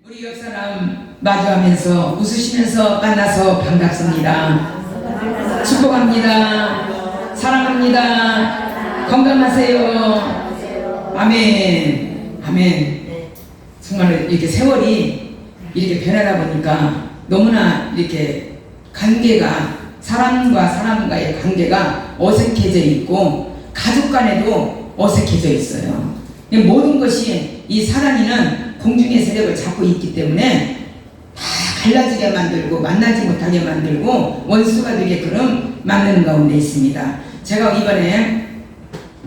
우리 옆 사람 마주하면서 웃으시면서 만나서 반갑습니다. 축복합니다. 사랑합니다. 건강하세요. 아멘. 아멘. 정말 이렇게 세월이 이렇게 변하다 보니까 너무나 이렇게 관계가 사람과 사람과의 관계가 어색해져 있고 가족 간에도 어색해져 있어요. 모든 것이 이 사람이는 공중의 세력을 잡고 있기 때문에 다 갈라지게 만들고 만나지 못하게 만들고 원수가 되게끔 만드는 가운데 있습니다. 제가 이번에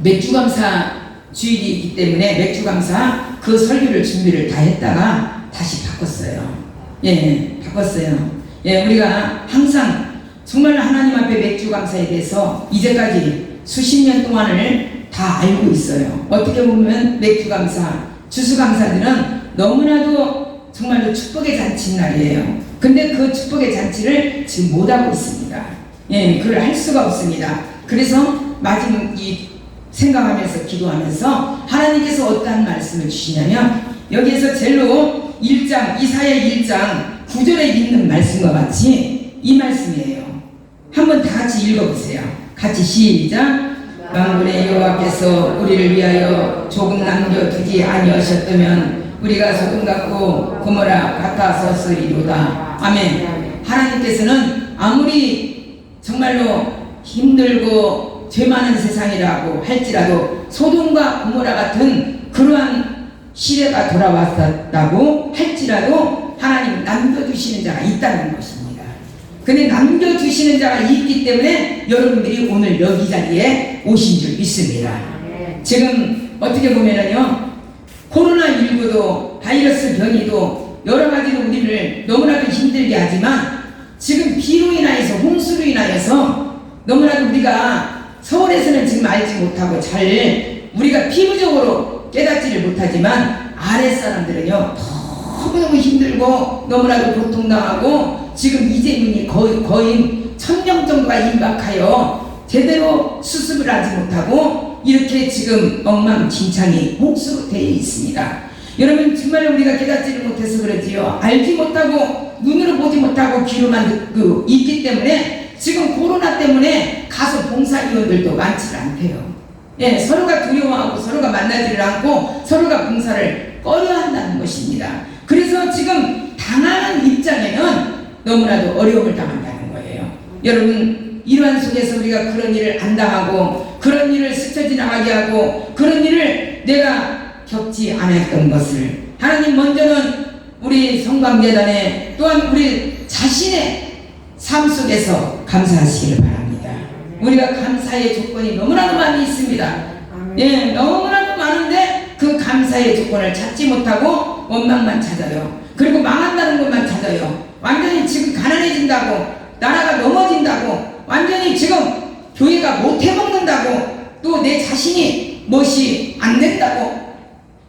맥주감사 주일이 있기 때문에 맥주감사 그 설교를 준비를 다 했다가 다시 바꿨어요. 바꿨어요. 우리가 항상 정말 하나님 앞에 맥주감사에 대해서 이제까지 수십 년 동안을 다 알고 있어요. 어떻게 보면 맥주감사, 추수감사들은 너무나도 정말로 축복의 잔치인 날이에요. 근데 그 축복의 잔치를 지금 못하고 있습니다. 그걸 할 수가 없습니다. 그래서 마지막 이 생각하면서 기도하면서 하나님께서 어떠한 말씀을 주시냐면 여기에서 젤로 1장 이사야 1장 9절에 있는 말씀과 같이 이 말씀이에요. 한번 다 같이 읽어보세요. 같이 시작. 만군의 여호와께서 우리를 위하여 조금 남겨두지 아니하셨다면 우리가 소돔 같고 고모라 같았었으리로다. 아멘. 하나님께서는 아무리 정말로 힘들고 죄 많은 세상이라고 할지라도 소돔과 고모라 같은 그러한 시대가 돌아왔다고 할지라도 하나님 남겨두시는 자가 있다는 것입니다. 근데 남겨두시는 자가 있기 때문에 여러분들이 오늘 여기 자리에 오신 줄 믿습니다. 지금 어떻게 보면은요, 코로나19도 바이러스 변이도 여러 가지로 우리를 너무나도 힘들게 하지만 지금 비로 인하여서 홍수로 인하여서 너무나도 우리가 서울에서는 지금 알지 못하고 잘 우리가 피부적으로 깨닫지를 못하지만 아랫사람들은요 너무너무 힘들고 너무나도 고통당하고 지금 이재민이 거의 1000명 정도가 임박하여 제대로 수습을 하지 못하고 이렇게 지금 엉망진창이 홍수로 되어 있습니다. 여러분 정말 우리가 깨닫지를 못해서 그러지요. 알지 못하고 눈으로 보지 못하고 귀로만 듣고 있기 때문에 지금 코로나 때문에 가서 봉사위원들도 많지 않대요. 서로가 두려워하고 서로가 만나지를 않고 서로가 봉사를 꺼려한다는 것입니다. 그래서 지금 당하는 입장에는 너무나도 어려움을 당한다는 거예요. 여러분 이러한 속에서 우리가 그런 일을 안 당하고 그런 일을 스쳐 지나가게 하고 그런 일을 내가 겪지 않았던 것을 하나님 먼저는 우리 성광재단에 또한 우리 자신의 삶 속에서 감사하시기를 바랍니다. 우리가 감사의 조건이 너무나도 많이 있습니다. 너무나도 많은데 그 감사의 조건을 찾지 못하고 원망만 찾아요. 그리고 망한다는 것만 찾아요. 완전히 지금 가난해진다고 나라가 넘어진다고 완전히 지금 교회가 못해먹는다고 또 내 자신이 멋이 안 된다고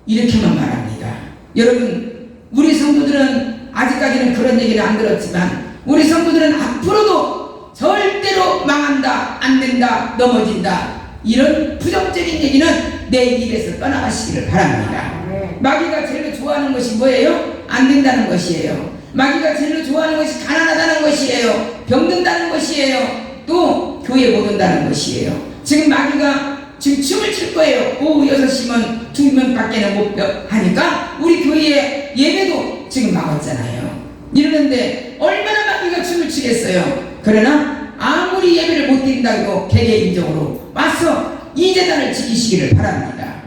이렇게만 말합니다. 여러분 우리 성도들은 아직까지는 그런 얘기를 안 들었지만 우리 성도들은 앞으로도 절대로 망한다, 안 된다, 넘어진다 이런 부정적인 얘기는 내 입에서 떠나가시기를 바랍니다. 마귀가 제일 좋아하는 것이 뭐예요? 안 된다는 것이에요. 마귀가 제일 좋아하는 것이 가난하다는 것이에요. 병든다는 것이에요. 또 교회 못 온다는 것이에요. 지금 마귀가 지금 춤을 출 거예요. 오후 6시면 2명밖에는 못 하니까 우리 교회의 예배도 지금 막았잖아요. 이러는데 얼마나 마귀가 춤을 추겠어요. 그러나 아무리 예배를 못 드린다고 개개인적으로 와서 이 재단을 지키시기를 바랍니다.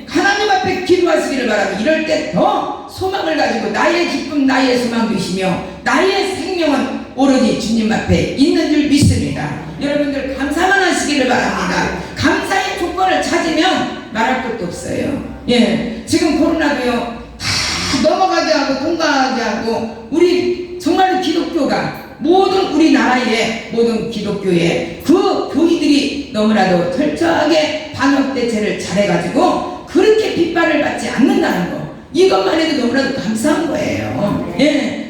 하나님 앞에 기도하시기를 바라고 이럴 때 더 소망을 가지고 나의 기쁨 나의 소망 되시며 나의 생명은 오로지 주님 앞에 있는 줄 믿습니다. 여러분들 감사만 하시기를 바랍니다. 감사의 조건을 찾으면 말할 것도 없어요. 지금 코로나도요 다 넘어가게 하고 통과하게 하고 우리 정말로 기독교가 모든 우리나라의 모든 기독교의 그 교리들이 너무나도 철저하게 방역 대책을 잘해가지고 그렇게 빗발을 받지 않는다는 거 이것만 해도 너무나도 감사한 거예요.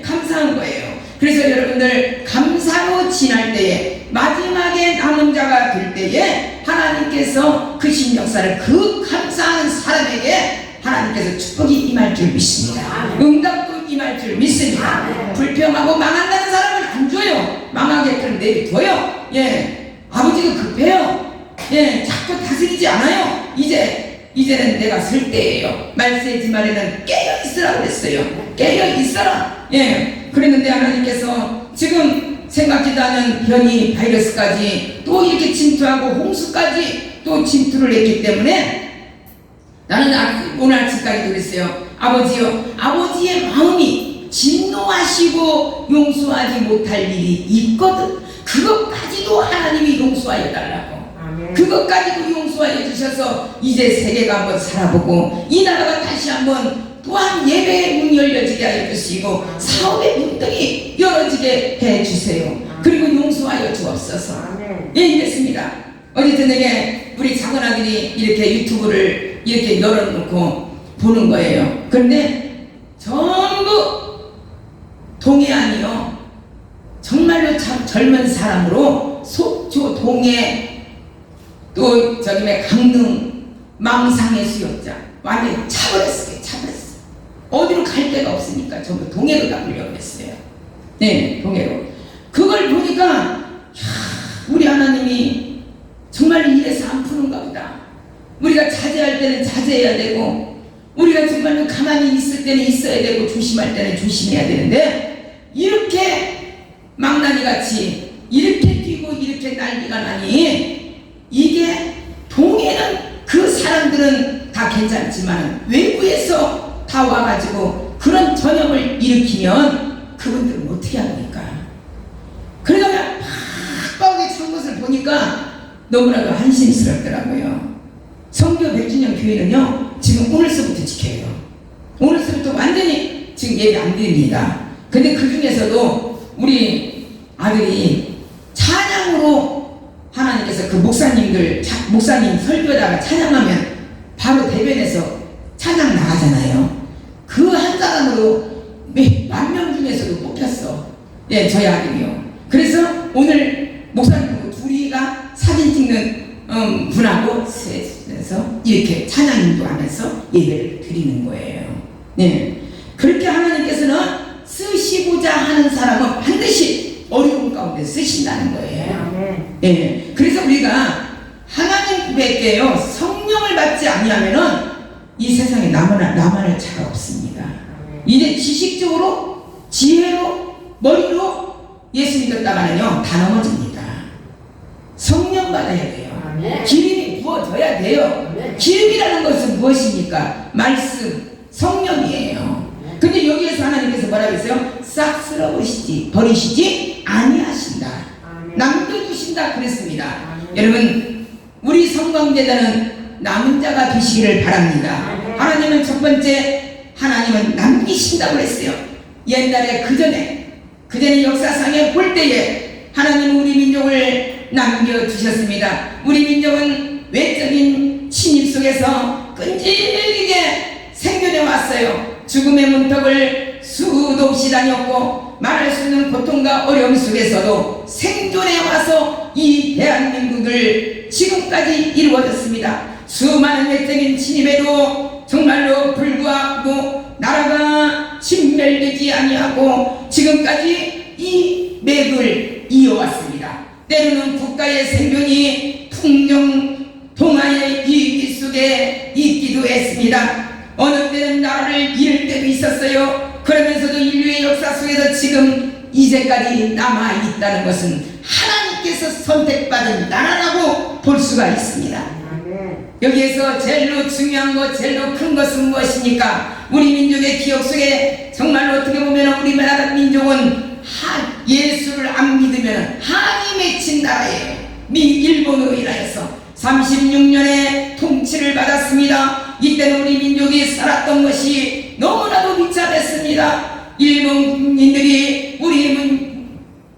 감사한 거예요. 그래서 여러분들 감사로 지날 때에 마지막에 남은 자가 될 때에 하나님께서 그 신역사를 그 감사하는 사람에게 하나님께서 축복이 임할 줄 믿습니다. 응답도 임할 줄 믿습니다. 불평하고 망한다는 사람을 안 줘요. 망하게끔 내비둬요. 예, 아버지가 급해요. 예, 자꾸 다스리지 않아요. 이제는 내가 설 때예요. 말세지 말에는 깨어 있으라고 그랬어요. 깨어 있어라. 예, 그랬는데 하나님께서 지금 생각지도 않은 변이 바이러스까지 또 이렇게 침투하고 홍수까지 또 침투를 했기 때문에 나는 오늘 아침까지도 그랬어요. 아버지요, 아버지의 마음이 진노하시고 용서하지 못할 일이 있거든. 그것까지도 하나님이 용서하여 달라고. 그것까지도 용서하여 주셔서 이제 세계가 한번 살아보고 이 나라가 다시 한번 또한 예배의 문이 열려지게 하여 주시고 사업의 문들이 열어지게 해 주세요. 그리고 용서하여 주옵소서. 예, 이랬습니다. 어제 저녁에 우리 작은 아들이 이렇게 유튜브를 이렇게 열어놓고 보는 거예요. 그런데 전부 동해안이요, 정말로 참 젊은 사람으로 속초, 동해, 또 저기에 강릉, 망상의 수욕장 완전히 차버렸어요. 차버렸어요. 어디로 갈 데가 없으니까 전부 동해로 다 불려버렸어요. 네, 동해로. 그걸 보니까 우리 하나님이 정말 이래서 안 푸는가 보다. 우리가 자제할 때는 자제해야 되고, 우리가 정말로 가만히 있을 때는 있어야 되고, 조심할 때는 조심해야 되는데, 이렇게 망나니같이 이렇게 뛰고 이렇게 난리가 나니, 이게 동해는 그 사람들은 다 괜찮지만 외부에서 다 와가지고 그런 전염을 일으키면 그분들은 어떻게 합니까? 그러다가 빡빡하게 찬 것을 보니까 너무나도 한심스럽더라고요. 성교 100주년 교회는요, 지금 오늘서부터 지켜요. 오늘서부터 완전히 지금 예배 안 드립니다. 근데 그 중에서도 우리 아들이 찬양으로 하나님께서 그 목사님 설교하다가 찬양하면 바로 대변에서 찬양 나가잖아요. 그 한 사람으로 만 명 중에서도 뽑혔어. 예, 저희 아들이요. 그래서 오늘 목사님 둘이가 사진 찍는 분하고 셋에서 이렇게 찬양 인도하면서 예배를 드리는 거예요. 예, 그렇게 하나님께서는 쓰시고자 하는 사람은 반드시 어려운 가운데 쓰신다는 거예요. 예, 그래서 우리가 하나님께요 성령을 받지 아니하면은 이 세상에 나만할 자가 없습니다. 이제 지식적으로, 지혜로, 머리로 예수 믿었다가는요 다 넘어집니다. 성령 받아야 돼요. 기름이 부어져야 돼요. 기름이라는 것은 무엇입니까? 말씀, 성령이에요. 근데 여기에서 하나님께서 뭐라고 했어요? 싹 쓸어버리시지, 버리시지 아니하신다. 남겨두신다 그랬습니다. 여러분, 우리 성광제자는 남은 자가 되시기를 바랍니다. 하나님은 첫 번째, 하나님은 남기신다고 그랬어요. 옛날에 그 전에 역사상에 볼 때에 하나님은 우리 민족을 남겨주셨습니다. 우리 민족은 외적인 침입 속에서 끈질기게 생존해 왔어요. 죽음의 문턱을 수도 없이 다녔고 말할 수 없는 고통과 어려움 속에서도 생존해 와서 이 대한민국을 지금까지 이루어졌습니다. 수많은 외적인 침입에도 정말로 불구하고 나라가 진멸되지 아니하고 지금까지 이 맥을 이어왔습니다. 때로는 국가의 생존이 풍령 동화의 이익 속에 있기도 했습니다. 어느 때는 나라를 잃을 때도 있었어요. 그러면서도 인류의 역사 속에서 지금 이제까지 남아있다는 것은 하나님께서 선택받은 나라라고 볼 수가 있습니다. 여기에서 제일로 중요한 것, 제일로 큰 것은 무엇입니까? 우리 민족의 기억 속에 정말로 어떻게 보면 우리나라 민족은 예수를 안 믿으면 한이 맺힌 나라예요. 일본으로 인하여서 36년의 통치를 받았습니다. 이때는 우리 민족이 살았던 것이 너무나도 비참했습니다. 일본 국민들이 우리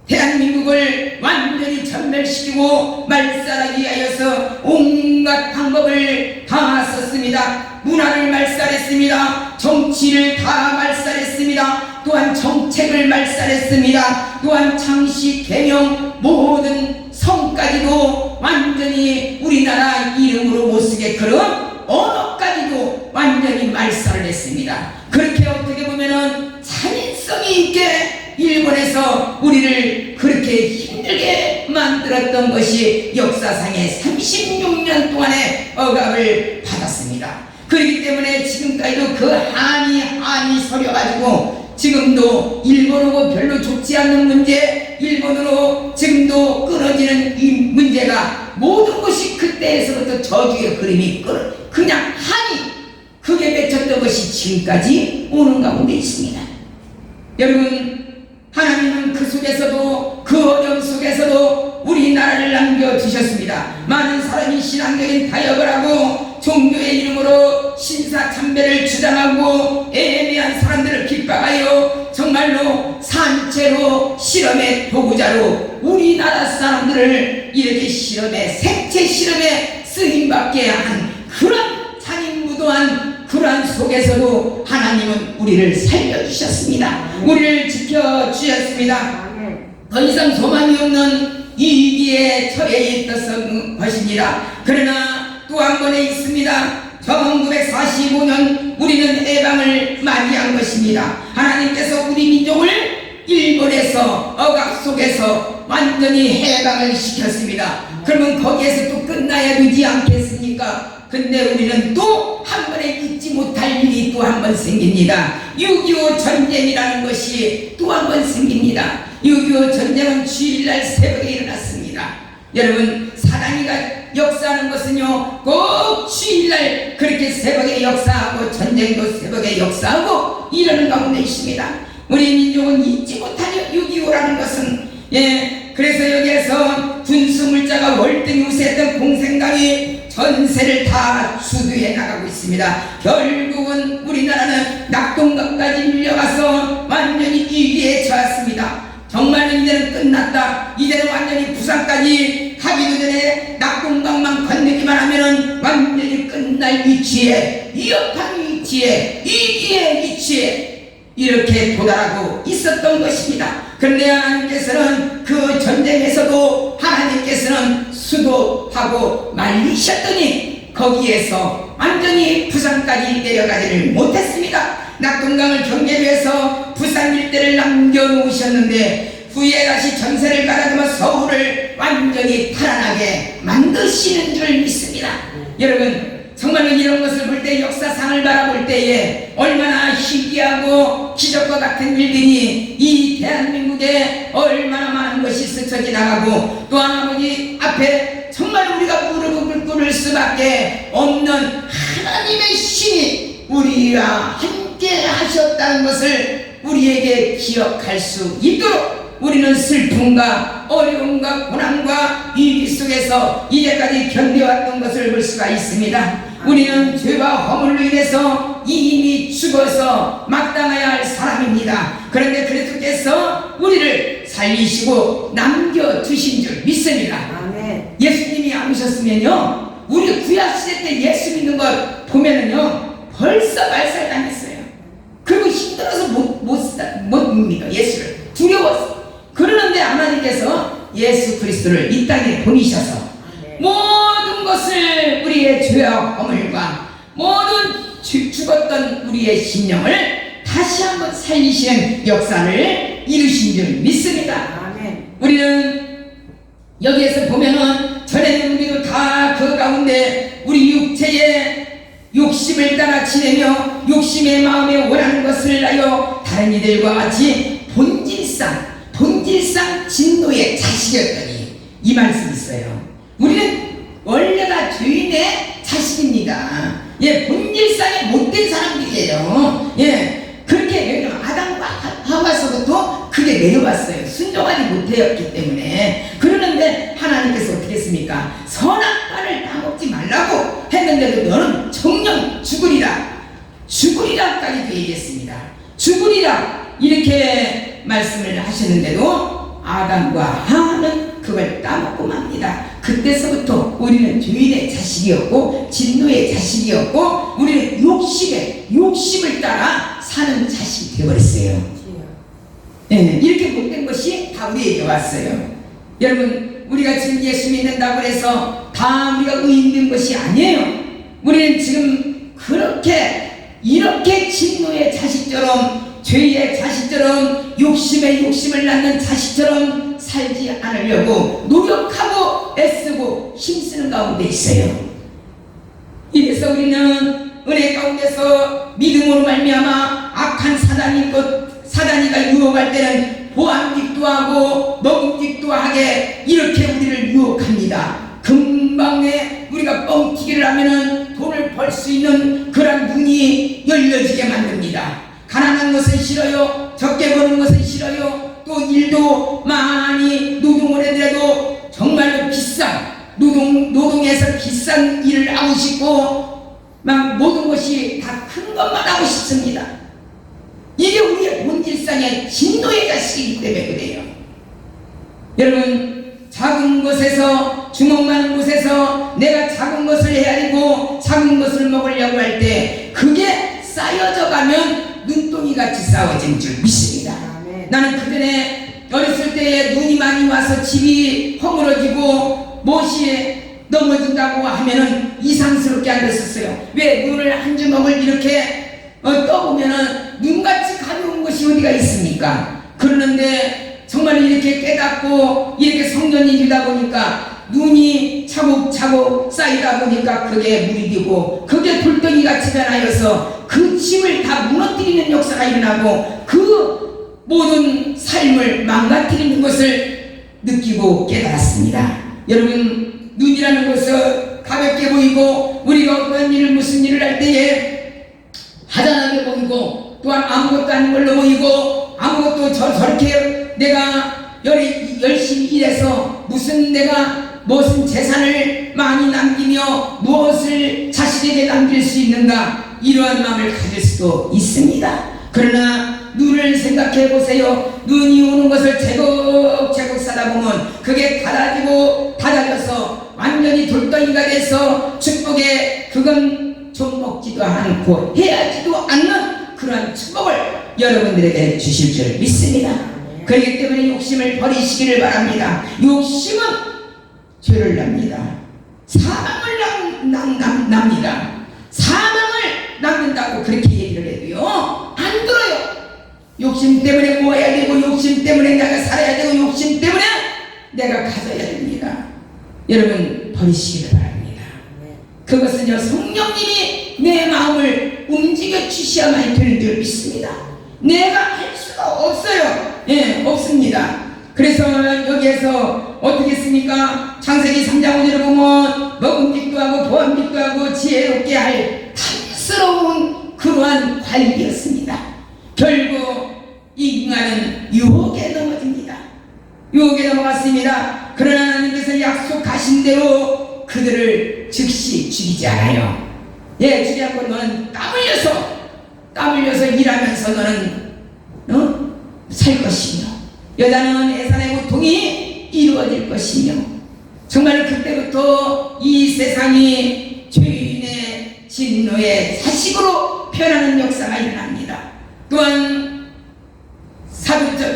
대한민국을 완전히 전멸시키고 말살하기 위하여서 온갖 방법을 다 썼습니다. 문화를 말살했습니다. 정치를 다 말살했습니다. 또한 정책을 말살했습니다. 또한 창시, 개명, 모든 성까지도 완전히 우리나라 이름으로 못쓰게끔 언어까지도 완전히 됐습니다. 그렇게 어떻게 보면은 잔인성이 있게 일본에서 우리를 그렇게 힘들게 만들었던 것이 역사상의 36년 동안의 억압을 받았습니다. 그렇기 때문에 지금까지도 그 한이 서려가지고 지금도 일본하고 별로 좋지 않는 문제, 일본으로 지금도 끊어지는 이 문제가 모든 것이 그때에서부터 저주의 그림이 그냥 한이 그게 맺혔던 것이 지금까지 오는 가운데 있습니다. 여러분, 하나님은 그 속에서도, 그 어려움 속에서도 우리나라를 남겨주셨습니다. 많은 사람이 신앙적인 타협을 하고 종교의 이름으로 신사참배를 주장하고 애매한 사람들을 핍박하여 정말로 산채로 실험의 도구자로 우리나라 사람들을 이렇게 생체 실험에 쓰임받게 한 그런 잔인무도한 그러한 속에서도 하나님은 우리를 살려주셨습니다. 우리를 지켜주셨습니다. 더 이상 소망이 없는 이 위기에 처해 있었던 것입니다. 그러나 또 한 번에 있습니다. 1945년 우리는 해방을 맞이한 것입니다. 하나님께서 우리 민족을 일본에서 억압 속에서 완전히 해방을 시켰습니다. 그러면 거기에서 또 끝나야 되지 않겠습니까? 근데 우리는 또 한 번에 잊지 못할 일이 또 한 번 생깁니다. 6.25 전쟁이라는 것이 또 한 번 생깁니다. 6.25 전쟁은 주일날 새벽에 일어났습니다. 여러분, 사단이가 역사하는 것은요 꼭 주일날 그렇게 새벽에 역사하고 전쟁도 새벽에 역사하고 이러는 가운데 있습니다. 우리 민족은 잊지 못할 6.25라는 것은 그래서 여기에서 군수물자가 월등히 우세했던 공생당이 전세를 다 수두해 나가고 있습니다. 결국은 우리나라는 낙동강까지 밀려가서 완전히 위기에 처했습니다. 정말 이제는 끝났다. 이제는 완전히 부산까지 가기도 전에 낙동강만 건너기만 하면은 완전히 끝날 위치에, 위협한 위치에, 위기의 위치에 이렇게 도달하고 있었던 것입니다. 그런데 하나님께서는 그 전쟁에서도 하나님께서는 수도하고 말리셨더니 거기에서 완전히 부산까지 내려가지를 못했습니다. 낙동강을 경계로 해서 부산 일대를 남겨놓으셨는데 후에 다시 전세를 가다듬어 서울을 완전히 탈환하게 만드시는 줄 믿습니다. 여러분, 정말로 이런 것을 볼 때, 역사상을 바라볼 때에 얼마나 희귀하고 기적과 같은 일들이 이 대한민국에 얼마나 많은 것이 스쳐 지나가고, 또한 아버지 앞에 정말 우리가 무릎을 꿇을 수밖에 없는 하나님의 신이 우리와 함께 하셨다는 것을 우리에게 기억할 수 있도록 우리는 슬픔과 어려움과 고난과 위기 속에서 이제까지 견뎌왔던 것을 볼 수가 있습니다. 우리는 죄와 허물로 인해서 이미 죽어서 마땅해야 할 사람입니다. 그런데 그리스도께서 우리를 살리시고 남겨주신 줄 믿습니다. 아멘. 예수님이 안 오셨으면요, 우리 구약시대 때 예수 믿는 걸 보면은요 벌써 말살당했어요. 그리고 힘들어서 못 믿어. 예수를 두려웠어. 그러는데 하나님께서 예수 그리스도를 이 땅에 보내셔서 모든 것을, 우리의 죄와 허물과 모든 죽었던 우리의 심령을 다시 한번 살리시는 역사를 이루신 줄 믿습니다. 아멘. 우리는 여기에서 보면은 전에는 우리도 다 그 가운데 우리 육체의 욕심을 따라 지내며 욕심의 마음에 원하는 것을 하여 다른 이들과 같이 본질상 진노의 자식이었더니, 이 말씀이 있어요. 우리는 원래 다 죄인의 자식입니다. 본질상에 못된 사람들이에요. 그렇게 왜냐면 아담과 하와서부터 그게 내려왔어요. 순종하지 못했기 때문에. 그러는데 하나님께서 어떻게 했습니까? 선악 과를 따먹지 말라고 했는데도 너는 정녕 죽으리라까지도 얘기했습니다. 죽으리라 이렇게 말씀을 하셨는데도 아담과 하와는 그걸 따먹고 맙니다. 그때서부터 우리는 죄인의 자식이었고 진노의 자식이었고 우리는 욕심을 따라 사는 자식이 되어버렸어요. 이렇게 못된 것이 다 우리에게 왔어요. 여러분, 우리가 지금 예수 믿는다고 해서 다 우리가 의인된 것이 아니에요. 우리는 지금 그렇게 이렇게 진노의 자식처럼, 죄의 자식처럼, 욕심에 욕심을 낳는 자식처럼 살지 않으려고 노력하고 애쓰고 힘쓰는 가운데 있어요. 이래서 우리는 은혜 가운데서 믿음으로 말미암아 악한 사단이가 유혹할 때는 보암직도 하고 먹음직도 하게 이렇게 우리를 유혹합니다. 금방에 우리가 뻥튀기를 하면은 돈을 벌 수 있는 그런 눈이 열려지게 만듭니다. 가난한 것은 싫어요. 적게 버는 것은 싫어요. 또 일도 많이 노동을 해도 정말로 비싼 노동에서 비싼 일을 하고 싶고 막 모든 것이 다 큰 것만 하고 싶습니다. 이게 우리의 본질상의 진노의 자식이기 때문에 그래요. 여러분, 작은 곳에서, 주먹 많은 곳에서 내가 작은 것을 헤아리고 작은 것을 먹으려고 할 때 그게 쌓여져 가면 눈동이같이 쌓여진 줄 믿습니다. 나는 그전에 어렸을 때에 눈이 많이 와서 집이 허물어지고 못이 넘어진다고 하면은 이상스럽게 앉았었어요. 왜 눈을 한 주먹을 이렇게 떠보면은 눈같이 가벼운 것이 어디가 있습니까? 그러는데 정말 이렇게 깨닫고 이렇게 성전이 되다 보니까 눈이 차곡차곡 쌓이다 보니까 그게 물이 되고 그게 돌덩이 같이 변하여서 그 집을 다 무너뜨리는 역사가 일어나고 그 모든 삶을 망가뜨리는 것을 느끼고 깨달았습니다. 여러분, 눈이라는 것은 가볍게 보이고 우리가 어떤 일을 무슨 일을 할 때에 하찮게 보이고 또한 아무것도 아닌 걸로 보이고 아무것도 저렇게 내가 열심히 일해서 무슨 재산을 많이 남기며 무엇을 자신에게 남길 수 있는가 이러한 마음을 가질 수도 있습니다. 그러나 눈을 생각해 보세요. 눈이 오는 것을 제곱제곱 사다 보면 그게 닫아져서 완전히 돌덩이가 돼서 축복에 그건 좀 먹지도 않고 해야지도 않는 그러한 축복을 여러분들에게 주실 줄 믿습니다. 그렇기 때문에 욕심을 버리시기를 바랍니다. 욕심은 죄를 납니다. 사망을 납니다. 사망을 낳는다고 그렇게 얘기를 해도요 안 들어요. 욕심 때문에 모아야 되고 욕심 때문에 내가 살아야 되고 욕심 때문에 내가 가져야 됩니다. 여러분, 버리시기를 바랍니다. 그것은요 성령님이 내 마음을 움직여 주셔야만 되는 줄 믿습니다. 내가 할 수가 없어요. 없습니다. 그래서 여기에서 어떻게 했습니까? 창세기 3장 5절을 보면 먹음직도 하고 보암직도 하고 지혜롭게 할 탐스러운 그러한 관리였습니다. 결국 이 인간은 유혹에 넘어집니다. 유혹에 넘어갔습니다. 그러나 하나님께서 약속하신 대로 그들을 즉시 죽이지 않아요. 죽이지 않고 너는 땀 흘려서 일하면서 너는 살 것이며 여자는 애산의 고통이 이루어질 것이며 정말 그때부터 이 세상이 죄인의 진노의 자식으로 변하는 역사가 일어납니다. 또한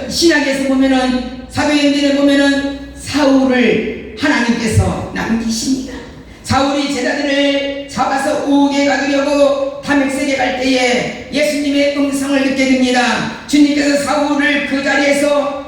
신약에서 보면은 사도행전에 보면은 사울을 하나님께서 남기십니다. 사울이 제자들을 잡아서 오게 가두려고 다메섹에 갈 때에 예수님의 음성을 듣게 됩니다. 주님께서 사울을 그 자리에서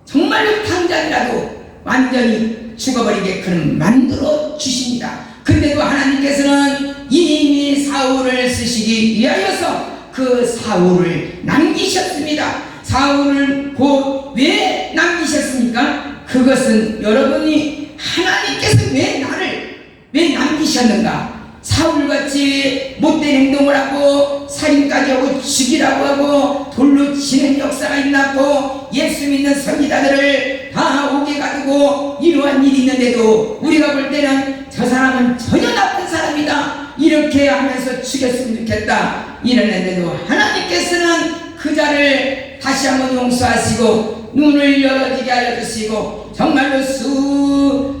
정말로 당장이라도 완전히 죽어버리게끔 만들어 주십니다. 근데도 하나님께서는 이미 사울을 쓰시기 위하여서 그 사울을 남기셨습니다. 사울을 곧 왜 남기셨습니까? 그것은 여러분이 하나님께서 왜 남기셨는가? 사울같이 못된 행동을 하고 살인까지 하고 죽이라고 하고 돌로 치는 역사가 있나고 예수 믿는 선지자들을 다 오게 가두고 이러한 일이 있는데도 우리가 볼 때는 저 사람은 전혀 나쁜 사람이다 이렇게 하면서 죽였으면 좋겠다 이러는데도 하나님께서는 그 자를 다시 한번 용서하시고 눈을 열어지게 알려주시고 정말로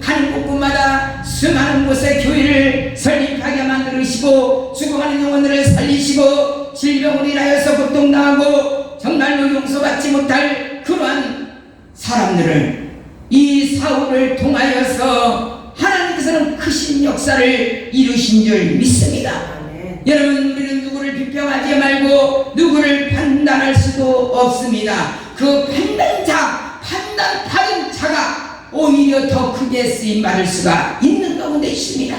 가는 곳곳마다 수많은 곳에 교회를 설립하게 만들으시고 죽어가는 영혼들을 살리시고 질병으로 인하여서 고통당하고 정말로 용서받지 못할 그러한 사람들을 이 사울을 통하여서 하나님께서는 크신 역사를 이루신 줄 믿습니다. 여러분, 우리는 누구를 인정하지 말고 누구를 판단할 수도 없습니다. 그 판단받은 자가 오히려 더 크게 쓰임받을 수가 있는 가운데 있습니다.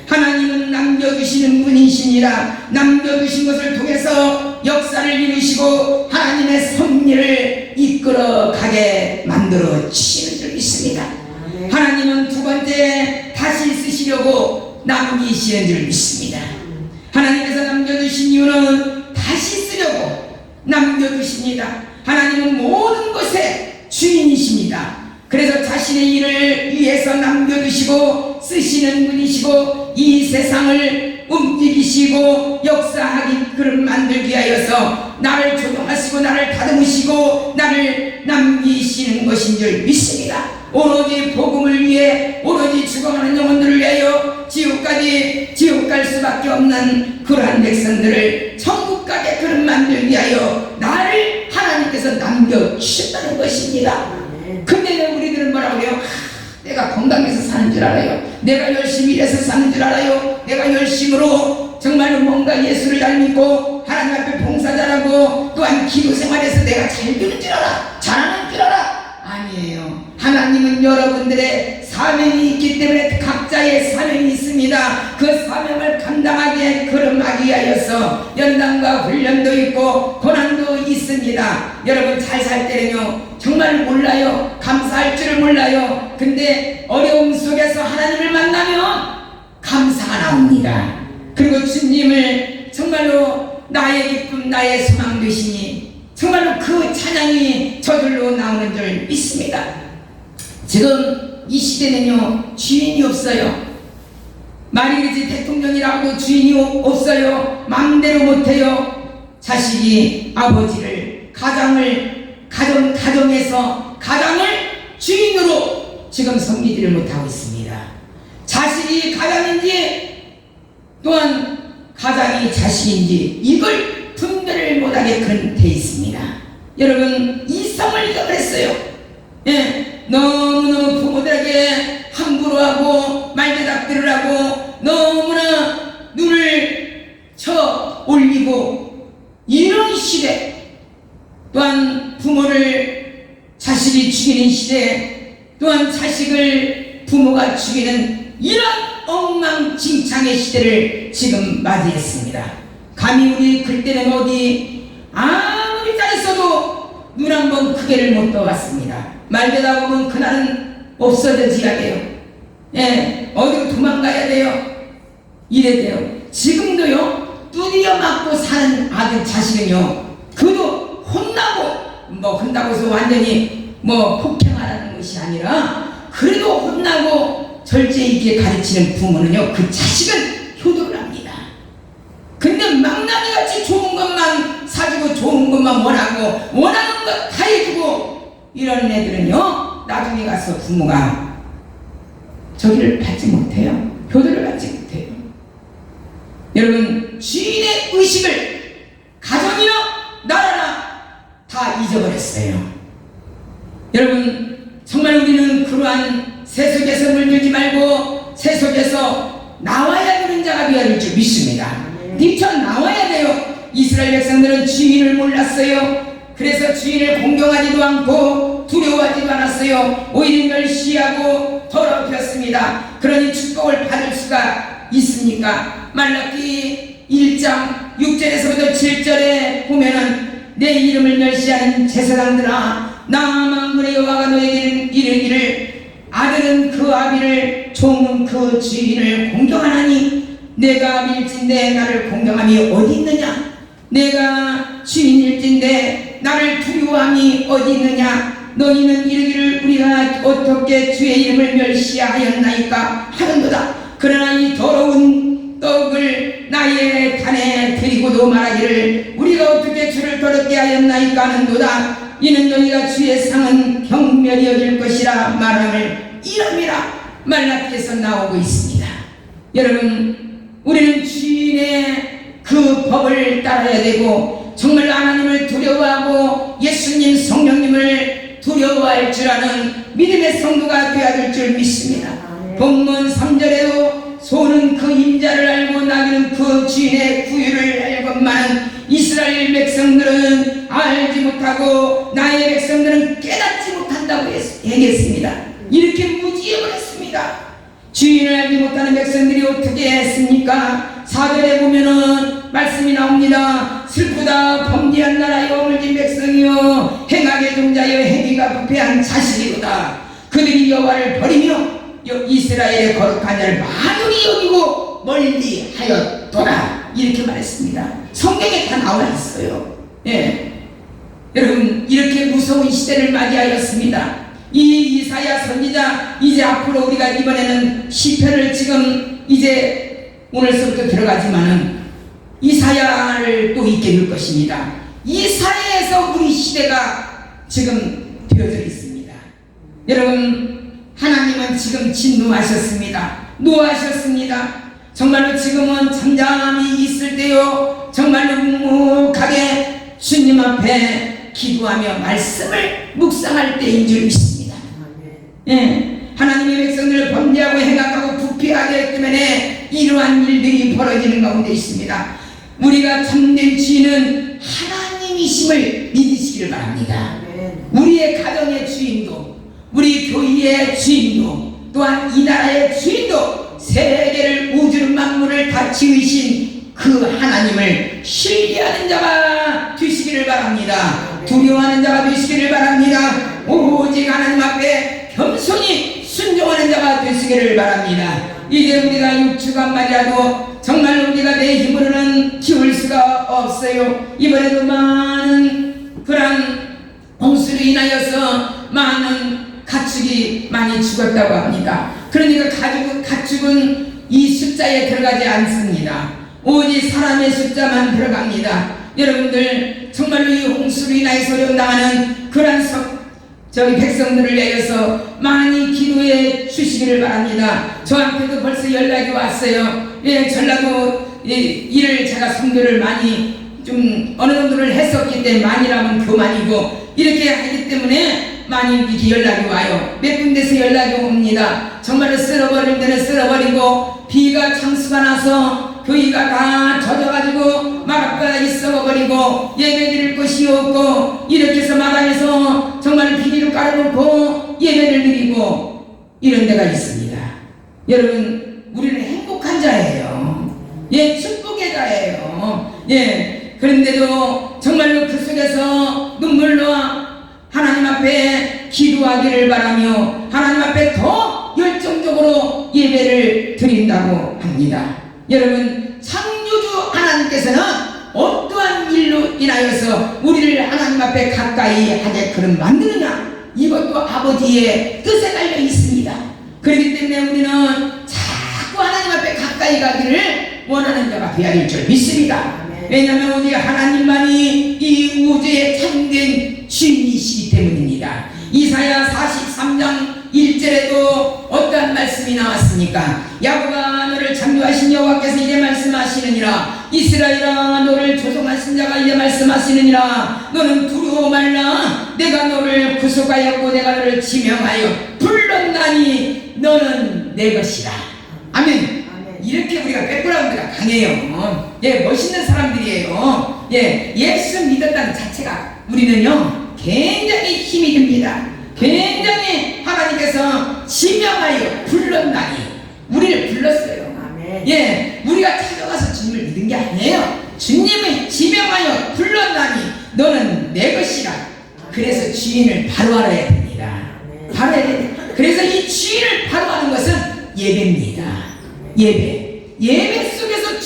하나님은 남겨두시는 분이시니라. 남겨두신 것을 통해서 역사를 이루시고 하나님의 섭리를 이끌어가게 만들어 주시는 줄 믿습니다. 하나님은 두 번째 다시 쓰시려고 남기시는 줄 믿습니다. 하나님께서 남겨두신 이유는 다시 쓰려고 남겨두십니다. 하나님은 모든 것의 주인이십니다. 그래서 자신의 일을 위해서 남겨두시고 쓰시는 분이시고 이 세상을 움직이시고 역사하기 그를 만들기 위하여서 나를 조정하시고 나를 다듬으시고 나를 남기시는 것인 줄 믿습니다. 오로지 복음을 위해 오로지 죽어가는 영혼들을 위하여 지옥 갈 수밖에 없는 그러한 백성들을 천국 가게 그를 만들기 위하여 나를 하나님께서 남겨주셨다는 것입니다. 근데 우리들은 뭐라고 해요? 내가 건강해서 사는 줄 알아요. 내가 열심히 일해서 사는 줄 알아요. 내가 열심으로 정말로 뭔가 예수를 잘 믿고 하나님 앞에 봉사 잘하고 또한 기도 생활에서 내가 잘 되는 줄 알아. 잘하는 줄 알아. 아니에요. 하나님은 여러분들의 사명이 있기 때문에 각자의 사명이 있습니다. 그 사명을 감당하기에 걸음하기 위하여서 연단과 훈련도 있고 고난도 있습니다. 여러분 잘 살 때는요 정말 몰라요. 감사할 줄을 몰라요. 근데 어려움 속에서 하나님을 만나면 감사가 나옵니다. 그리고 주님을 정말로 나의 기쁨 나의 소망 되시니 정말로 그 찬양이 저절로 나오는 줄 믿습니다. 지금 이 시대는요 주인이 없어요. 말이 그렇지 대통령이라고도 주인이 없어요. 마음대로 못해요. 자식이 아버지를 가정에서 가장을 주인으로 지금 섬기지를 못하고 있습니다. 자식이 가장인지 또한 가장이 자식인지 이걸 분별을 못하게 그런 돼 있습니다. 여러분 이성을 잃어버렸어요. 예, 너무너무 부모들에게 함부로 하고 말대답들을 하고 너무나 눈을 쳐 올리고 이런 시대, 또한 부모를 자식이 죽이는 시대, 또한 자식을 부모가 죽이는 이런 엉망진창의 시대를 지금 맞이했습니다. 감히 우리 그때는 어디 아무리 잘했어도 눈 한 번 크게를 못 떠봤습니다. 말되다 보면 그날은 없어져야 돼요. 예, 어디로 도망가야 돼요. 이래 돼요. 지금도요 두드려 맞고 사는 아들 자식은요 그도 혼나고 해서 완전히 폭행하라는 것이 아니라 그래도 혼나고 절제 있게 가르치는 부모는요 그 자식은 효도를 합니다. 근데 망나니같이 좋은 것만 사주고 좋은 것만 원하고 원하는 것 다 해주고 이런 애들은요 나중에 가서 부모가 저기를 받지 못해요. 효도를 받지 못해요. 여러분 주인의 의식을 가정이나 나라나 다 잊어버렸어요. 여러분 정말 우리는 그러한 세속에서 물들지 말고 세속에서 나와야 되는 자가 되어야 될 줄 믿습니다. 뛰쳐나와야 돼요. 이스라엘 백성들은 주인을 몰랐어요. 그래서 주인을 공경하지도 않고 두려워하지도 않았어요. 오히려 멸시하고 더럽혔습니다. 그러니 축복을 받을 수가 있습니까? 말라기 1장 6절에서부터 7절에 보면은 내 이름을 멸시하는 제사장들아 나만군의 여호와가 너에게 이르기를 아들은 그 아비를 종은 그 주인을 공경하나니 내가 밀진대 나를 공경함이 어디 있느냐? 내가 주인일진대 나를 두려워함이 어디 있느냐? 너희는 이르기를 우리가 어떻게 주의 이름을 멸시하였나이까 하는도다. 그러나 이 더러운 떡을 나의 단에 드리고도 말하기를 우리가 어떻게 주를 더럽게 하였나이까 하는도다. 이는 너희가 주의 상은 경멸이 여길 것이라 말함을 이름이라 말라기에서 나오고 있습니다. 여러분 우리는 주인의 그 법을 따라야 되고 정말 하나님을 두려워하고 예수님 성령님을 두려워할 줄 아는 믿음의 성도가 되어야 될 줄 믿습니다. 본문 3절에도 소는 그 인자를 알고 나귀는 그 주인의 구유를 알건만은 생각하고 나의 백성들은 깨닫지 못한다고 얘기했습니다. 이렇게 무지해버렸습니다. 주인을 알지 못하는 백성들이 어떻게 했습니까? 4절에 보면은 말씀이 나옵니다. 슬프다 범죄한 나라여 물진 백성이여 행악의 종자여 행위가 부패한 자식이로다. 그들이 여호와를 버리며 이스라엘의 거룩한 자를 만연히 여기고 멀리하였도다. 이렇게 말했습니다. 성경에 다 나와 있어요. 예. 여러분, 이렇게 무서운 시대를 맞이하였습니다. 이 이사야 선지자, 이제 앞으로 우리가 이번에는 시편을 지금 이제 오늘서부터 들어가지만은 이사야를 또 있게 될 것입니다. 이사야에서 우리 시대가 지금 되어져 있습니다. 여러분, 하나님은 지금 진노하셨습니다. 노하셨습니다. 정말로 지금은 잠잠히 있을 때요, 정말로 묵묵하게 주님 앞에 기도하며 말씀을 묵상할 때인 줄 믿습니다. 예, 하나님의 백성들을 범죄하고 행악하고 부패하게 했기 때문에 이러한 일들이 벌어지는 가운데 있습니다. 우리가 참된 주인은 하나님이심을 믿으시기를 바랍니다. 우리의 가정의 주인도, 우리 교회의 주인도, 또한 이 나라의 주인도, 세계를 우주 만물을 다 지으신 그 하나님을 신뢰하는 자가 되시기를 바랍니다. 두려워하는 자가 되시기를 바랍니다. 오직 하나님 앞에 겸손히 순종하는 자가 되시기를 바랍니다. 이제 우리가 육주가 말이라도 정말 우리가 내 힘으로는 키울 수가 없어요. 이번에도 많은 그런 홍수로 인하여서 많은 가축이 많이 죽었다고 합니다. 그러니까 가축은 이 숫자에 들어가지 않습니다. 오직 사람의 숫자만 들어갑니다. 여러분들 정말로 이 홍수로 인하여서 어려움당하는 그런 백성들을 위해서 많이 기도해 주시기를 바랍니다. 저한테도 벌써 연락이 왔어요. 예, 전라도 일을 제가 선교를 많이 좀 어느 정도를 했었기 때문에, 많이라면 교만이고 이렇게 하기 때문에 많이 이렇게 연락이 와요. 몇 군데서 연락이 옵니다. 정말로 쓸어버릴 때는 쓸어버리고, 비가 창수가 나서 교회가 다 젖어가지고 마룻바닥이 썩어버리고 예배 드릴 곳이 없고, 이렇게 해서 마당에서 정말 비닐을 깔아놓고 예배를 드리고 이런 데가 있습니다. 여러분, 우리는 행복한 자예요. 예, 축복의 자예요. 예, 그런데도 정말로 그 속에서 눈물로 하나님 앞에 기도하기를 바라며 하나님 앞에 더 열정적으로 예배를 드린다고 합니다. 여러분, 창조주 하나님께서는 어떠한 일로 인하여서 우리를 하나님 앞에 가까이 하게끔 만드느냐, 이것도 아버지의 뜻에 달려 있습니다. 그렇기 때문에 우리는 자꾸 하나님 앞에 가까이 가기를 원하는 자가 되어야 될 줄 믿습니다. 왜냐하면 우리 하나님만이 이 우주의 참된 주인이시기 때문입니다. 이사야 43장 1절에도 어떠한 말씀이 나왔습니까? 야곱아, 너를 창조하신 여호와께서 이제 말씀하시느니라. 이스라엘아, 너를 조성하신 자가 이제 말씀하시느니라. 너는 두려워 말라. 내가 너를 구속하였고 내가 너를 지명하여 불렀나니 너는 내 것이라. 아멘. 이렇게 우리가 백그라운드가 강해요. 예, 멋있는 사람들이에요. 예, 예수 믿었다는 자체가 우리는요 굉장히 힘이 듭니다. 굉장히 하나님께서 지명하여 불렀나니, 우리를 불렀어요. 예, 우리가 찾아가서 주님을 믿은 게 아니에요. 주님을 지명하여 불렀나니 너는 내 것이라. 그래서 주인을 바로 알아야 됩니다. 바로 알아야 됩니다. 그래서 이 주인을 바로 아는 것은 예배입니다. 예배 속에서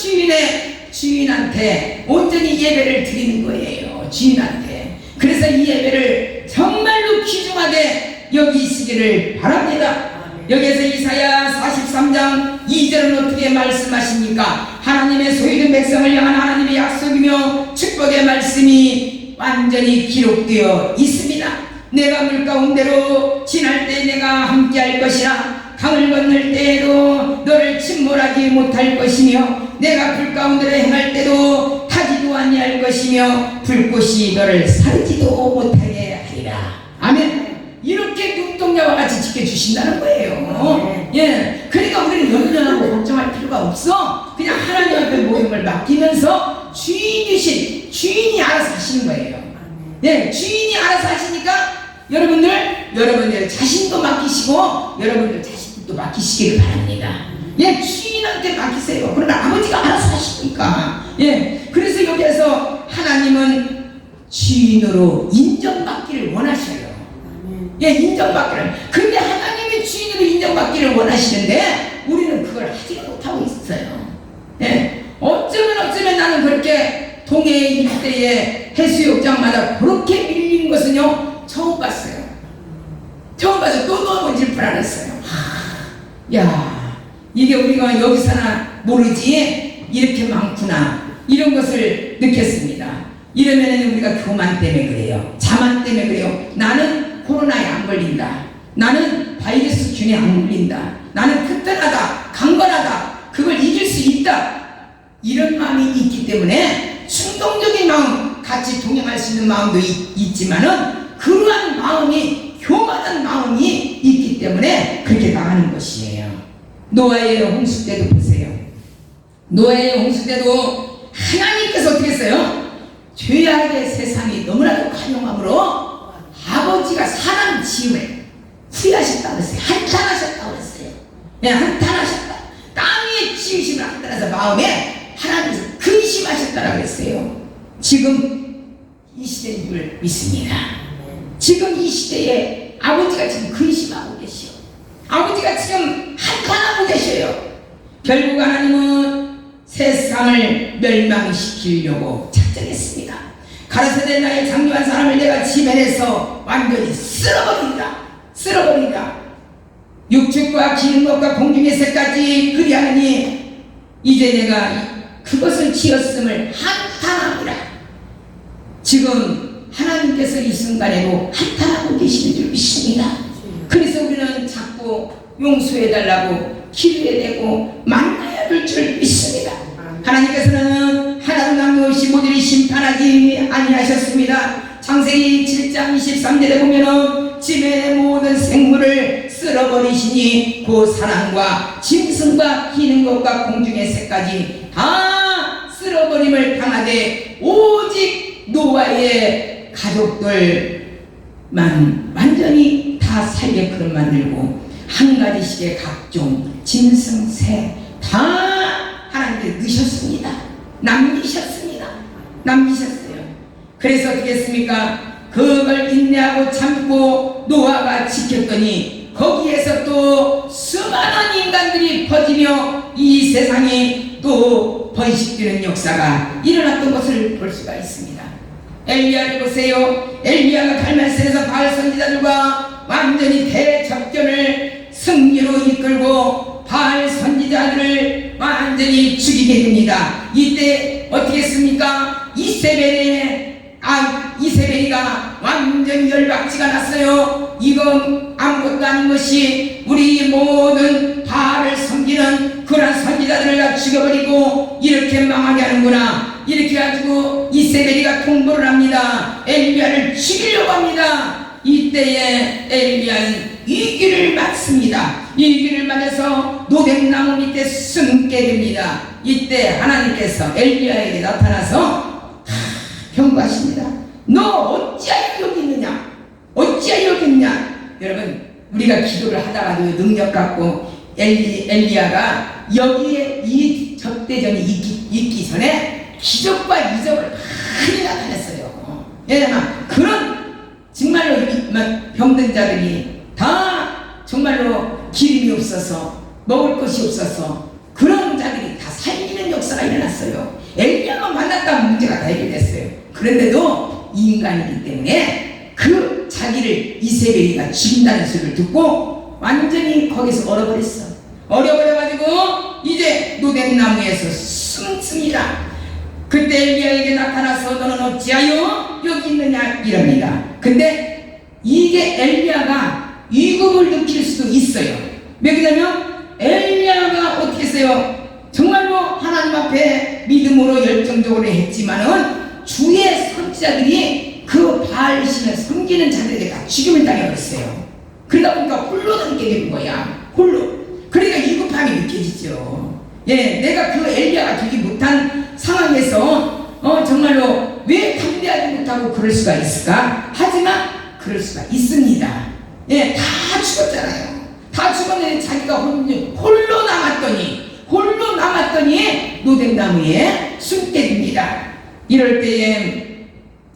주인한테 온전히 예배를 드리는 거예요. 주인한테. 그래서 이 예배를 정말로 귀중하게 여기시기를 바랍니다. 여기에서 이사야 43장 2절은 어떻게 말씀하십니까? 하나님의 소유된 백성을 향한 하나님의 약속이며 축복의 말씀이 완전히 기록되어 있습니다. 내가 물 가운데로 지날 때 내가 함께 할 것이라. 강을 건널 때에도 너를 침몰하지 못할 것이며 내가 불 가운데로 행할 때도 타지도 아니할 것이며 불꽃이 너를 사르지도 못하게 하리라. 아멘. 이렇게 눈동자와 같이 지켜주신다는 거예요. 예, 그러니까 우리는 염려하고 걱정할 필요가 없어. 그냥 하나님 앞에 모든 걸 맡기면서 주인이 알아서 하시는 거예요. 예, 주인이 알아서 하시니까 여러분들 자신도 맡기시고 여러분들 자신도 맡기시기를 바랍니다. 예, 주인한테 맡기세요. 그러나 아버지가 알아서 하시니까. 예, 그래서 여기에서 하나님은 주인으로 인정받기를 원하셔요. 예, 인정받기를. 근데 하나님이 주인으로 인정받기를 원하시는데 우리는 그걸 하지 못하고 있어요. 예, 어쩌면 나는 그렇게 동해 일대의 해수욕장마다 그렇게 밀린 것은요 처음 봤어요. 처음 봐서 또 넘어질 뻔했어요. 야, 이게 우리가 여기서나 모르지 이렇게 많구나, 이런 것을 느꼈습니다. 이러면 우리가 교만 때문에 그래요. 자만 때문에 그래요. 나는 코로나에 안 걸린다, 나는 바이러스 균에 안 걸린다, 나는 튼튼하다, 강건하다, 그걸 이길 수 있다, 이런 마음이 있기 때문에 충동적인 마음, 같이 동행할 수 있는 마음도 있지만은 그러한 마음이, 교만한 마음이 있기 때문에 그렇게 나가는 것이에요. 노아의 홍수 때도 보세요. 노아의 홍수 때도 하나님께서 어떻게 했어요? 죄악의 세상이 너무나도 관용함으로 아버지가 사람 지음을 후회하셨다고 했어요. 한탄하셨다고 했어요. 예, 한탄하셨다. 땅의 지으심을 한탄해서 마음에 하나님께서 근심하셨다라고 했어요. 지금 이 시대인 줄 믿습니다. 지금 이 시대에 아버지가 지금 근심하고 계셔. 아버지가 지금 한탄하고 계셔요. 결국 하나님은 세상을 멸망시키려고 작정했습니다. 가라사대 나의 장려한 사람을 내가 지면에서 완전히 쓸어버린다. 육축과 기는 것과 공중의 새까지 그리하니 이제 내가 그것을 지었음을 한탄합니다. 지금 하나님께서 이 순간에도 한탄하고 계시는 줄 믿습니다. 그래서 우리는 자꾸 용서해달라고 기도해내고 만나야 될 줄 믿습니다. 하나님께서는 하나도 남김없이 모두를 심판하지 아니하셨습니다. 창세기 7장 23절에 보면은 지면의 모든 생물을 쓸어버리시니 그 사람과 짐승과 기는 것과 공중의 새까지 다 쓸어버림을 당하되 오직 노아의 가족들만 완전히 다 살게 그릇 만들고 한 가지씩의 각종 짐승 새 다 하나님께 넣으셨습니다. 남기셨어요. 그래서 어떻게 했습니까? 그걸 인내하고 참고 노아가 지켰더니 거기에서 또 수많은 인간들이 퍼지며 이 세상이 또 번식되는 역사가 일어났던 것을 볼 수가 있습니다. 엘리야를 보세요. 엘리야가 갈멜산에서 바알 선지자들과 완전히 대접전을 승리로 이끌고 바알 선지자들을 완전히 죽이게 됩니다. 이때 어떻게 했습니까? 이세벨이가 완전히 열박지가 났어요. 이건 아무것도 아닌 것이 우리 모든 바알을 섬기는 그런 선지자들을 다 죽여버리고 이렇게 망하게 하는구나. 이렇게 가지고 이세벨이가 통보를 합니다. 엘리야를 죽이려고 합니다. 이때에 엘리야는 위기를 맞습니다. 이 위기를 맞아서 노백나무 밑에 숨게 됩니다. 이때 하나님께서 엘리야에게 나타나서 경고하십니다. 너 어찌하여 여기 있느냐? 어찌하여 여기 있냐? 여러분, 우리가 기도를 하다가도 능력 갖고 엘리야가 여기에 이 적대전이 있기 전에 기적과 이적을 많이 나타냈어요. 왜냐하면 그런 정말로 병든 자들이 다 정말로 기름이 없어서 먹을 것이 없어서 그런 자들이 다 살리는 역사가 일어났어요. 엘리야만 만났다면 문제가 다 해결됐어요. 그런데도 인간이기 때문에 그 자기를 이세벨이가 죽인다는 소리를 듣고 완전히 거기서 얼어버려가지고 이제 노백나무에서 숨습니다. 그때 엘리야에게 나타나서 너는 어찌하여 여기 있느냐 이럽니다. 근데 이게 엘리야가 위급을 느낄 수도 있어요. 왜 그러냐면 엘리야가 어떻게 했어요? 정말로 하나님 앞에 믿음으로 열정적으로 했지만은 주의 선지자들이 그 바알신을 섬기는 자들에게 다 죽임을 당해버렸어요. 그러다 보니까 홀로 남게 된 거야. 홀로. 그러니까 위급함이 느껴지죠. 예, 내가 그 엘리야가 되지 못한 상황에서 정말로 왜 담대하지 못하고 죽었다고 그럴 수가 있을까? 하지만 그럴 수가 있습니다. 예, 다 죽었잖아요. 다 죽었는데 자기가 홀로 남았더니 노뎀나무에 숨게 됩니다. 이럴 때에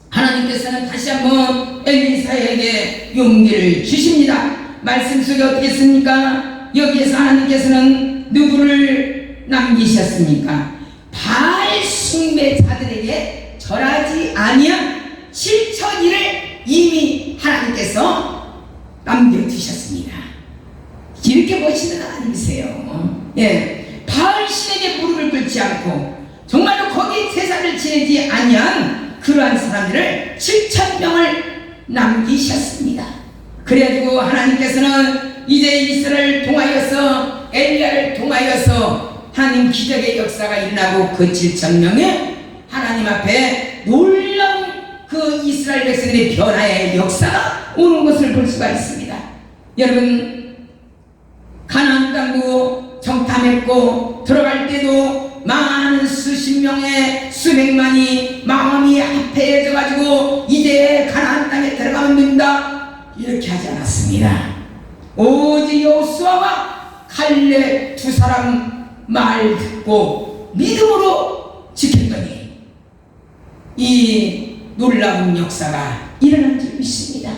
하나님께서는 다시 한번 엘리사에게 용기를 주십니다. 말씀 속에 어떻게 씁니까? 여기에서 하나님께서는 누구를 남기셨습니까? 바알 숭배자들에게 절하지 아니한 실천일을 이미 하나님께서 남겨두셨습니다. 이렇게 멋있는 하나님이세요. 예, 바알 신에게 무릎을 꿇지 않고 정말로 거기 제사를 지내지 아니한 그러한 사람들을 7,000명을 남기셨습니다. 그래가지고 하나님께서는 이제 이스라엘을 통하여서 엘리야를 통하여서 하나님 기적의 역사가 일어나고 그 7,000명의 하나님 앞에 놀라운 그 이스라엘 백성들의 변화의 역사가 오는 것을 볼 수가 있습니다. 여러분, 가나안 땅도 정탐했고 들어갈 때도 많은 수십 명의 수백만이 마음이 합해져 가지고 이제 가나안 땅에 들어가면 된다 이렇게 하지 않았습니다. 오직 여호수아와 갈렙 두 사람 말 듣고 믿음으로 지켰더니 이 놀라운 역사가 일어난 줄 믿습니다.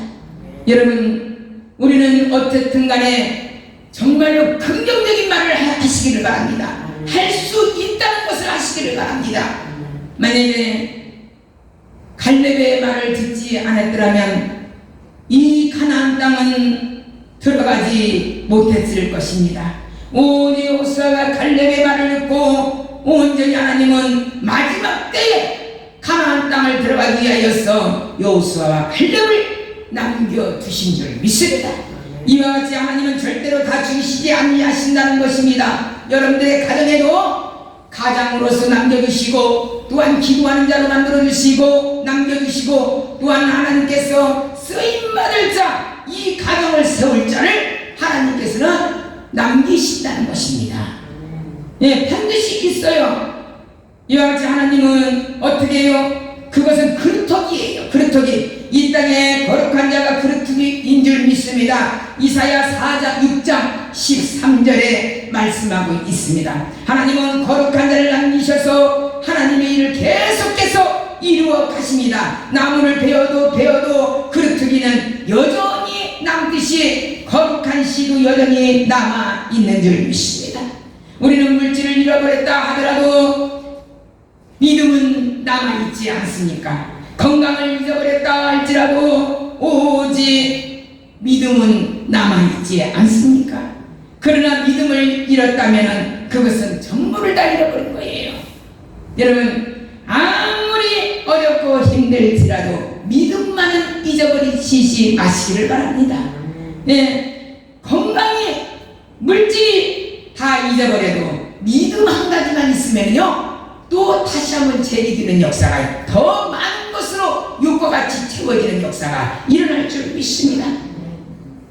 여러분, 우리는 어쨌든 간에 정말로 긍정적인 말을 하시기를 바랍니다. 할 수 있다는 것을 하시기를 바랍니다. 만약에 갈렙의 말을 듣지 않았더라면 이 가나안 땅은 들어가지 못했을 것입니다. 오직 여호수아가 갈렙의 말을 듣고 온전히 하나님은 마지막 때에 가나안 땅을 들어가기 위하여서 여호수아와 갈렙을 남겨두신 줄 믿습니다. 이와 같이 하나님은 절대로 다 죽이시지 아니하신다는 것입니다. 여러분들의 가정에도 가장으로서 남겨두시고 또한 기도하는 자로 만들어주시고 남겨두시고 또한 하나님께서 쓰임받을 자, 이 가정을 세울 자를 하나님께서는 남기신다는 것입니다. 예, 반드시 있어요. 이와 같이 하나님은 어떻게 해요? 그것은 그루터기예요. 그루터기. 이 땅에 거룩한 자가 그루터기인 줄 믿습니다. 이사야 4장 6장 13절에 말씀하고 있습니다. 하나님은 거룩한 자를 남기셔서 하나님의 일을 계속해서 이루어 가십니다. 나무를 베어도 그루터기는 여전히 남듯이 거룩한 씨도 여전히 남아 있는 줄 믿습니다. 우리는 물질을 잃어버렸다 하더라도 믿음은 남아있지 않습니까? 건강을 잊어버렸다 할지라도 오직 믿음은 남아있지 않습니까? 그러나 믿음을 잃었다면 그것은 전부를 다 잃어버린 거예요. 여러분, 아무리 어렵고 힘들지라도 믿음만은 잊어버리시지 마시기를 바랍니다. 네, 건강이 물질이 다 잊어버려도 믿음 한 가지만 있으면요 또 다시 한번 재기되는 역사가 더 많은 것으로 육과 같이 채워지는 역사가 일어날 줄 믿습니다.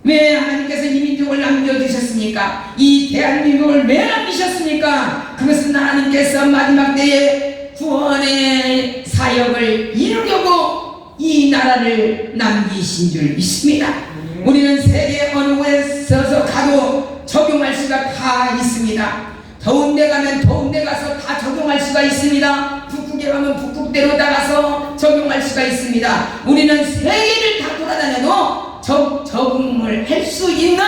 왜 하나님께서 이 민족을 남겨주셨습니까? 이 대한민국을 왜 남기셨습니까? 그것은 하나님께서 마지막 때에 구원의 사역을 이루려고 이 나라를 남기신 줄 믿습니다. 우리는 세계 어느 곳에 서서 가도 적용할 수가 다 있습니다. 더운 데 가면 더운 데 가서 다 적용할 수가 있습니다. 북극에 가면 북극대로 나가서 적용할 수가 있습니다. 우리는 세계를 다 돌아다녀도 적응을 할 수 있는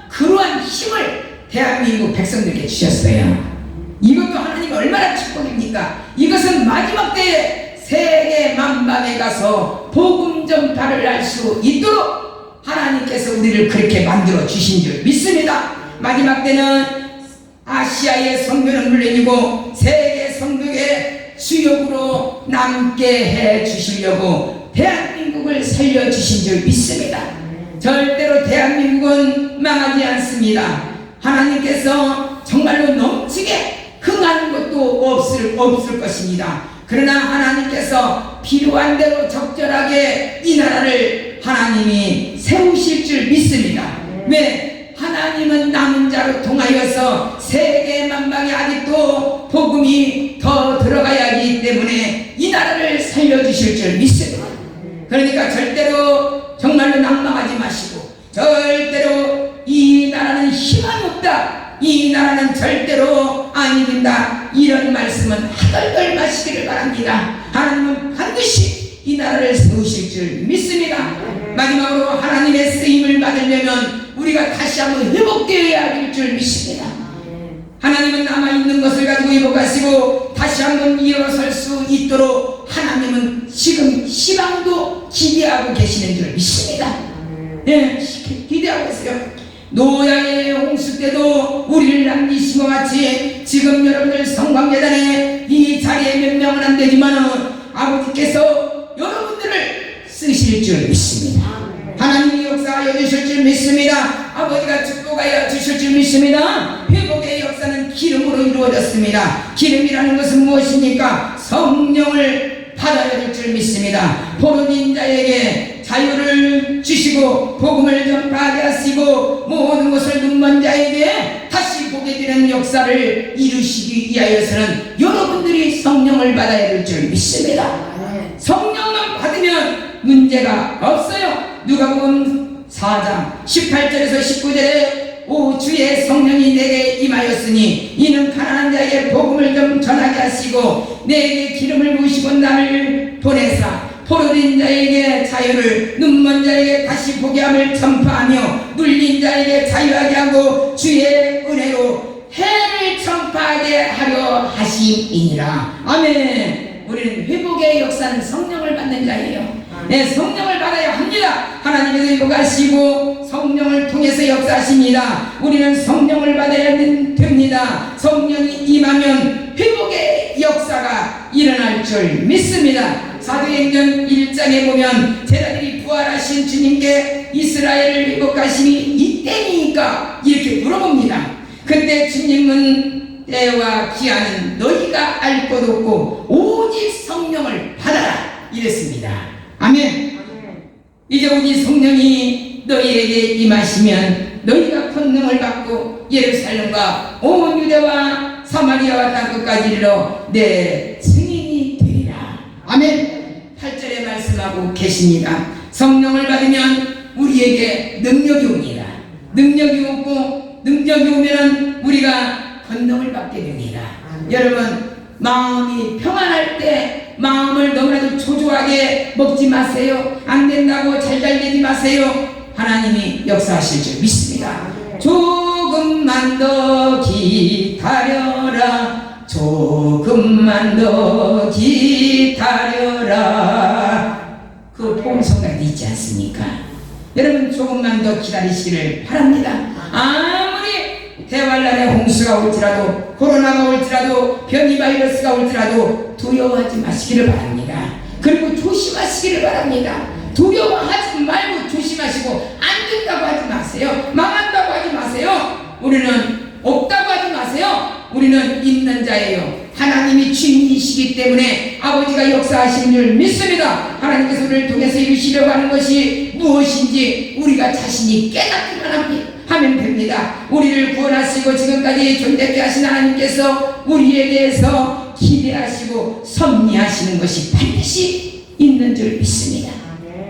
그러한 힘을 대한민국 백성들에게 주셨어요. 이것도 하나님 얼마나 축복입니까? 이것은 마지막 때에 세계 만방에 가서 복음 전파를 할 수 있도록 하나님께서 우리를 그렇게 만들어 주신 줄 믿습니다. 마지막 때는 아시아의 성교는 물론이고 세계 성교의 주역으로 남게 해 주시려고 대한민국을 살려주신 줄 믿습니다. 절대로 대한민국은 망하지 않습니다. 하나님께서 정말로 넘치게 흥하는 것도 없을 것입니다. 그러나 하나님께서 필요한 대로 적절하게 이 나라를 하나님이 세우실 줄 믿습니다. 왜? 하나님은 남은 자로 통하여서 세계 만방에 아직도 복음이 더 들어가야 하기 때문에 이 나라를 살려주실 줄 믿습니다. 그러니까 절대로 정말로 낭망하지 마시고, 절대로 이 나라는 희망이 없다, 이 나라는 절대로 안 이긴다, 이런 말씀은 하덜덜 마시기를 바랍니다. 하나님은 반드시 이 나라를 세우실 줄 믿습니다. 마지막으로 하나님의 쓰임을 받으려면 우리가 다시 한번 회복되어야 할 줄 믿습니다. 하나님은 남아있는 것을 가지고 회복하시고 다시 한번 일어설 수 있도록 하나님은 지금 희망도 기대하고 계시는 줄 믿습니다. 예, 기대하고 있어요. 노아의 홍수 때도 우리를 남기신 것 같이 지금 여러분들 성광재단에 이 자리에 몇 명은 안 되지만 아버지께서 여러분들을 쓰실 줄 믿습니다. 하나님이 역사하여 주실 줄 믿습니다. 아버지가 축복하여 주실 줄 믿습니다. 회복의 역사는 기름으로 이루어졌습니다. 기름이라는 것은 무엇입니까? 성령을 받아야 될 줄 믿습니다. 포로된 자에게 자유를 주시고 복음을 전파하게 하시고 모든 것을 눈먼 자에게 다시 보게 되는 역사를 이루시기 위하여서는 여러분들이 성령을 받아야 될 줄 믿습니다. 성령만 받으면 문제가 없어요. 누가복음 4장 18절에서 19절에 오 주의 성령이 내게 임하였으니 이는 가난한 자에게 복음을 좀 전하게 하시고 내게 기름을 부으시고 나를 보내사 포로된 자에게 자유를 눈먼 자에게 다시 보게 함을 전파하며 눌린 자에게 자유하게 하고 주의 은혜로 해를 전파하게 하려 하심이니라. 아멘. 우리는 회복의 역사는 성령을 받는 자예요. 네, 성령을 받아야 합니다. 하나님께서 회복하시고 성령을 통해서 역사하십니다. 우리는 성령을 받아야 됩니다. 성령이 임하면 회복의 역사가 일어날 줄 믿습니다. 사도행전 1장에 보면 제자들이 부활하신 주님께 이스라엘을 회복하심이 이때니까 이렇게 물어봅니다. 그때 주님은 때와 기한은 너희가 알 것 없고 오직 성령을 받아라 이랬습니다. 아멘. 이제 오직 성령이 너희에게 임하시면 너희가 권능을 받고 예루살렘과 온 유대와 사마리아와 땅끝까지 이르러 내 증인이 되리라. 아멘. 8절에 말씀하고 계십니다. 성령을 받으면 우리에게 능력이 옵니다. 능력이 오고 능력이 오면 우리가 권능을 받게 됩니다. 여러분 마음이 평안할 때 마음을 너무나도 초조하게 먹지 마세요. 안 된다고 잘되지 마세요. 하나님이 역사하실 줄 믿습니다. 조금만 더 기다려라. 조금만 더 기다려라. 그 포옹성가도 있지 않습니까? 여러분 조금만 더 기다리시기를 바랍니다. 아무리 대환란의 홍수가 올지라도 코로나가 올지라도 변이 바이러스가 올지라도 두려워하지 마시기를 바랍니다. 그리고 조심하시기를 바랍니다. 두려워하지 말고 조심하시고 안 된다고 하지 마세요. 망한다고 하지 마세요. 우리는 없다고 하지 마세요. 우리는 있는 자예요. 하나님이 주인이시기 때문에 아버지가 역사하시는 줄 믿습니다. 하나님께서 우리를 통해서 이루시려고 하는 것이 무엇인지 우리가 자신이 깨닫기만 하면 됩니다. 우리를 구원하시고 지금까지 존재케 하신 하나님께서 우리에 대해서 기대하시고 섭리하시는 것이 반드시 있는 줄 믿습니다.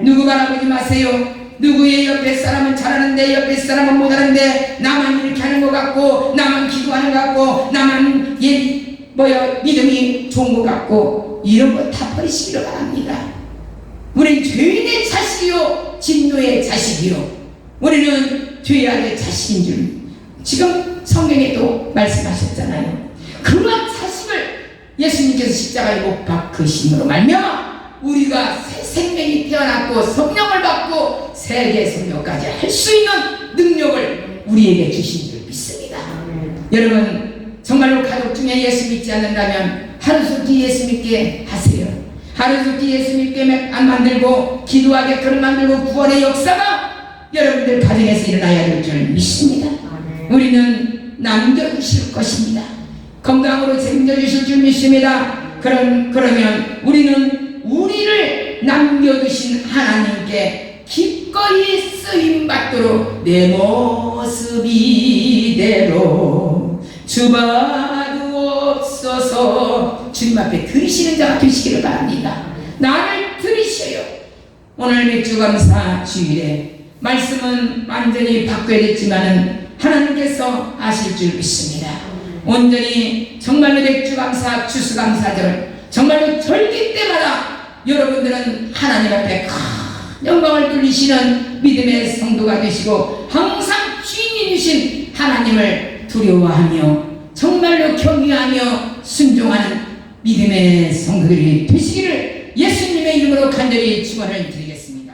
누구 바라보지 마세요. 누구의 옆에 사람은 잘하는데 옆에 사람은 못하는데 나만 이렇게 하는 것 같고 나만 기도하는 것 같고 나만 믿음이 좋은 것 같고 이런 거 다 버리시기를 바랍니다. 우리는 죄인의 자식이요 진노의 자식이요 우리는 죄악의 자식인 줄 지금 성경에도 말씀하셨잖아요. 그러한 자식을 예수님께서 십자가에 못 박으심으로 말미암아 우리가 새 생명이 태어났고 성령을 받고 세계 성령까지 할 수 있는 능력을 우리에게 주신 줄 믿습니다. 여러분 정말로 가족 중에 예수 믿지 않는다면 하루속히 예수 믿게 하세요. 하루속히 예수 믿게 안 만들고 기도하게끔 만들고 구원의 역사가 여러분들 가정에서 일어나야 될 줄 믿습니다. 우리는 남겨주실 것입니다. 건강으로 책임져주실 줄 믿습니다. 그러면 우리는 우리를 남겨두신 하나님께 기꺼이 쓰임받도록 내 모습 이대로 주봐두옵소서. 주님 앞에 들으시는 자가 되시기를 바랍니다. 나를 들으셔요. 오늘 맥주감사 주일에 말씀은 완전히 바뀌어졌지만은 하나님께서 아실 줄 믿습니다. 온전히 정말로 맥주감사 추수감사절 정말로 절기 때마다 여러분들은 하나님 앞에 큰 영광을 돌리시는 믿음의 성도가 되시고 항상 주인이신 하나님을 두려워하며 정말로 경외하며 순종하는 믿음의 성도들이 되시기를 예수님의 이름으로 간절히 축원을 드리겠습니다.